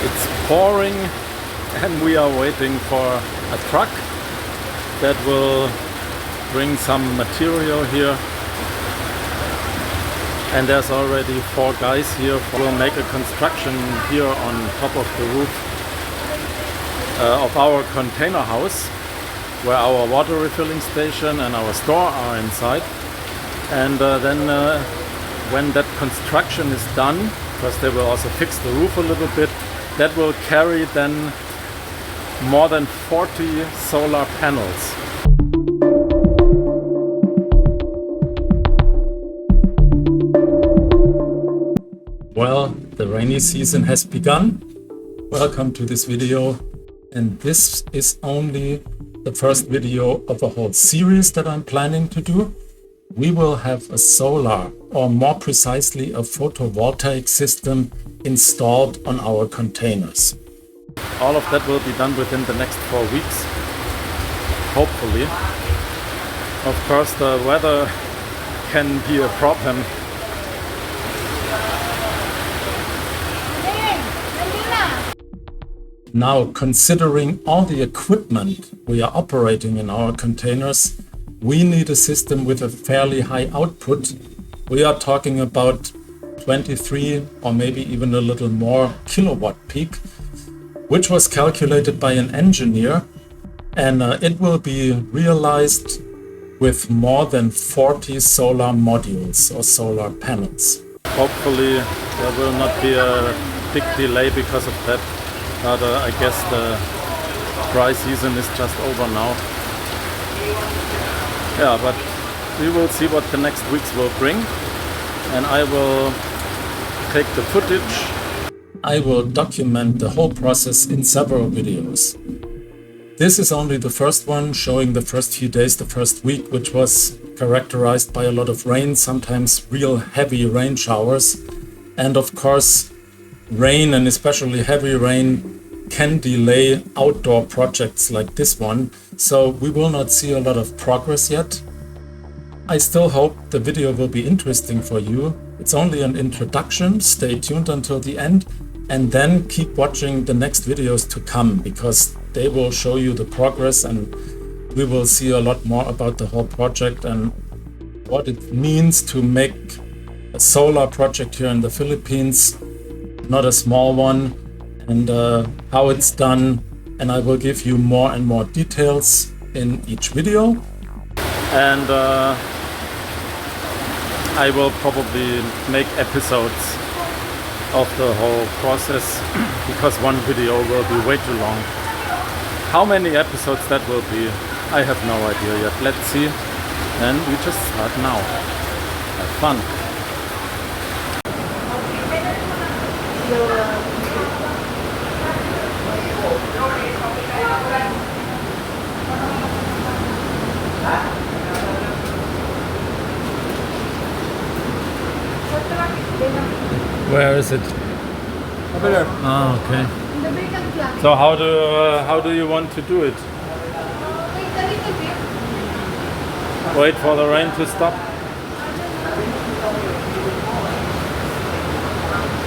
It's pouring and we are waiting for a truck that will bring some material here. And there's already 4 guys here who will make a construction here on top of the roof of our container house, where our water refilling station and our store are inside. And then when that construction is done, because they will also fix the roof a little bit, that will carry then more than 40 solar panels. Well, the rainy season has begun. Welcome to this video. And this is only the first video of a whole series that I'm planning to do. We will have a solar, or more precisely a photovoltaic system installed on our containers. All of that will be done within the next 4 weeks, hopefully. Of course, the weather can be a problem. Now, considering all the equipment we are operating in our containers, we need a system with a fairly high output. We are talking about 23 or maybe even a little more kilowatt peak, which was calculated by an engineer, and it will be realized with more than 40 solar modules or solar panels. Hopefully there will not be a big delay because of that. But I guess the dry season is just over now. Yeah, but we will see what the next weeks will bring, and I will take the footage. I will document the whole process in several videos. This is only the first one, showing the first few days, the first week, which was characterized by a lot of rain, sometimes real heavy rain showers. And of course, rain, and especially heavy rain, can delay outdoor projects like this one, so we will not see a lot of progress yet. I still hope the video will be interesting for you. It's only an introduction. Stay tuned until the end, and then keep watching the next videos to come, because they will show you the progress, and we will see a lot more about the whole project and what it means to make a solar project here in the Philippines, not a small one, and how it's done. And I will give you more and more details in each video. And I will probably make episodes of the whole process, because one video will be way too long. How many episodes that will be, I have no idea yet. Let's see. And we just start now. Have fun. Where is it? Over there. Ah, okay. So how do you want to do it? Wait for the rain to stop?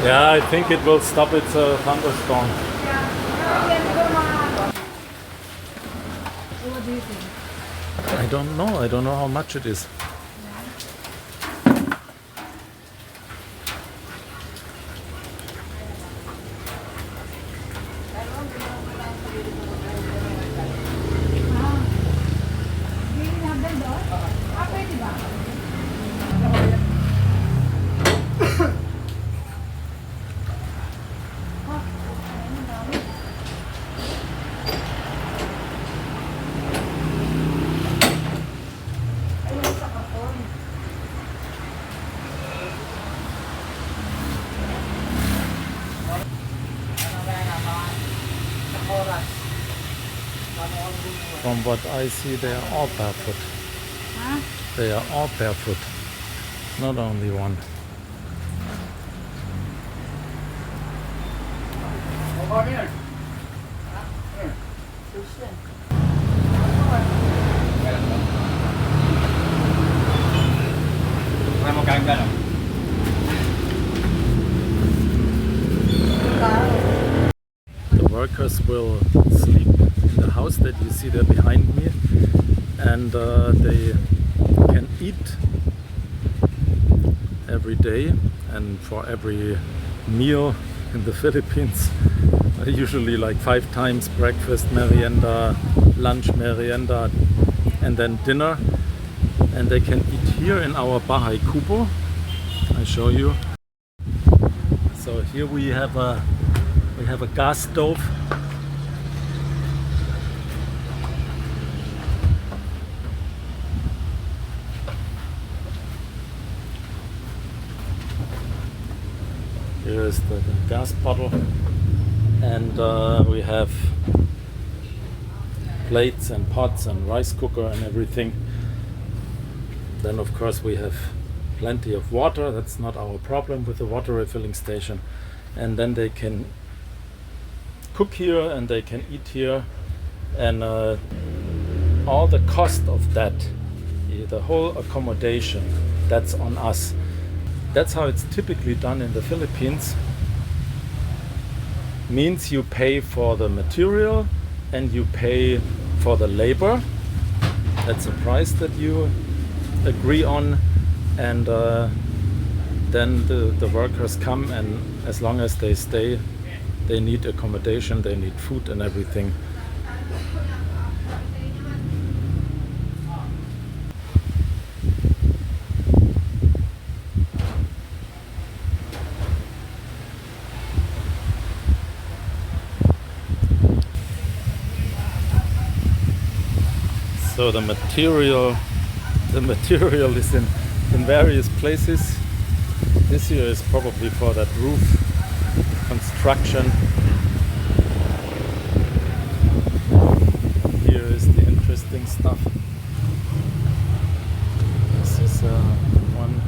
Yeah, I think it will stop. It's a thunderstorm. What do you think? I don't know. I don't know how much it is. From what I see, they are all barefoot. Huh? They are all barefoot, not only one. Over here. Maganda. workers will sleep in the house that you see there behind me, and they can eat every day, and for every meal in the Philippines, usually like 5 times: breakfast, merienda, lunch, merienda, and then dinner. And they can eat here in our Bahay Kubo. I show you. So here we have a gas stove. Here is the gas bottle, and we have plates and pots and rice cooker and everything. Then of course we have plenty of water. That's not our problem with the water refilling station. And then they can cook here and they can eat here, and all the cost of that, the whole accommodation, that's on us. That's how it's typically done in the Philippines. Means you pay for the material and you pay for the labor. That's a price that you agree on, and then the workers come, and as long as they stay, they need accommodation, they need food and everything. So the material is in various places. This here is probably for that roof construction. Here is the interesting stuff. This is one.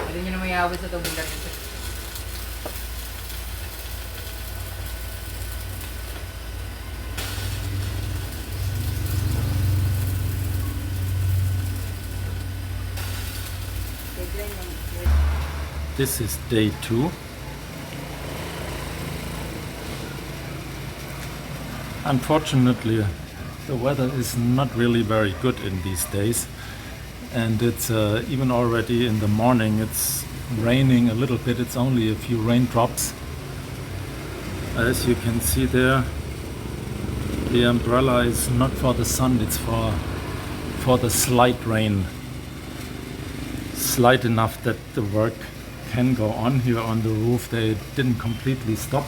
Pwede nyo na mayawit sa tubig natin. This is day 2. Unfortunately, the weather is not really very good in these days, and it's even already in the morning it's raining a little bit. It's only a few raindrops. As you can see there, the umbrella is not for the sun, it's for the slight rain. Slight enough that the work can go on here on the roof. They didn't completely stop.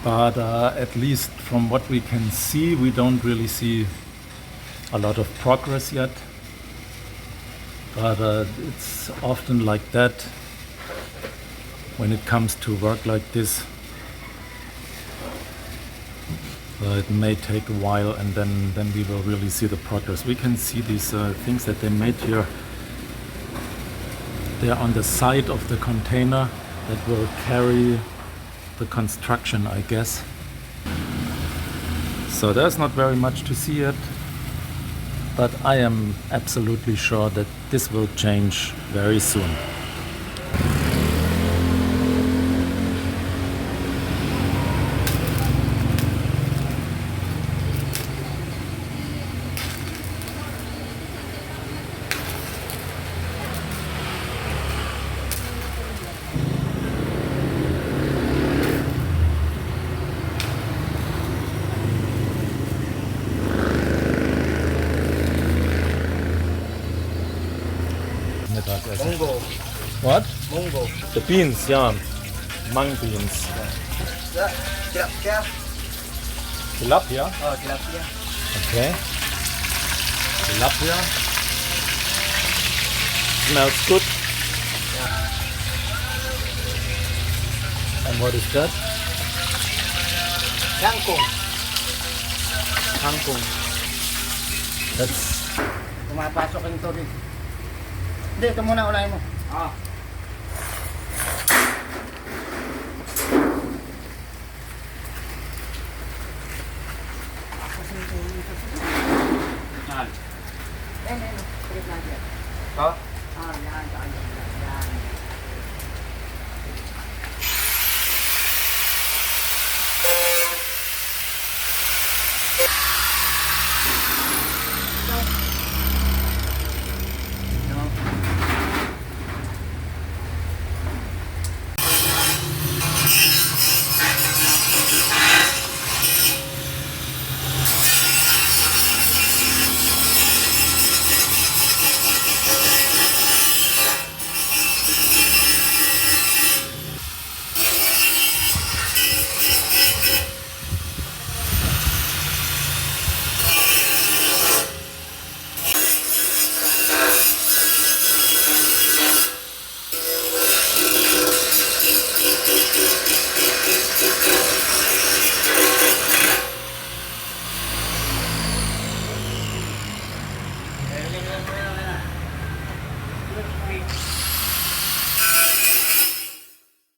But at least from what we can see, we don't really see a lot of progress yet. But it's often like that when it comes to work like this. It may take a while, and then we will really see the progress. We can see these things that they made here. They are on the side of the container that will carry the construction, I guess. So there's not very much to see yet, but I am absolutely sure that this will change very soon. Munggo. What? Munggo. The beans, yeah. Mung beans. Yeah. Tilapia. Tilapia? Oh, tilapia. Okay. Tilapia. smells good. And what is that? Kangkong. Kangkong. That's Pumapasok yung tubig. Hindi, ito muna unahin mo. Oh? Yan.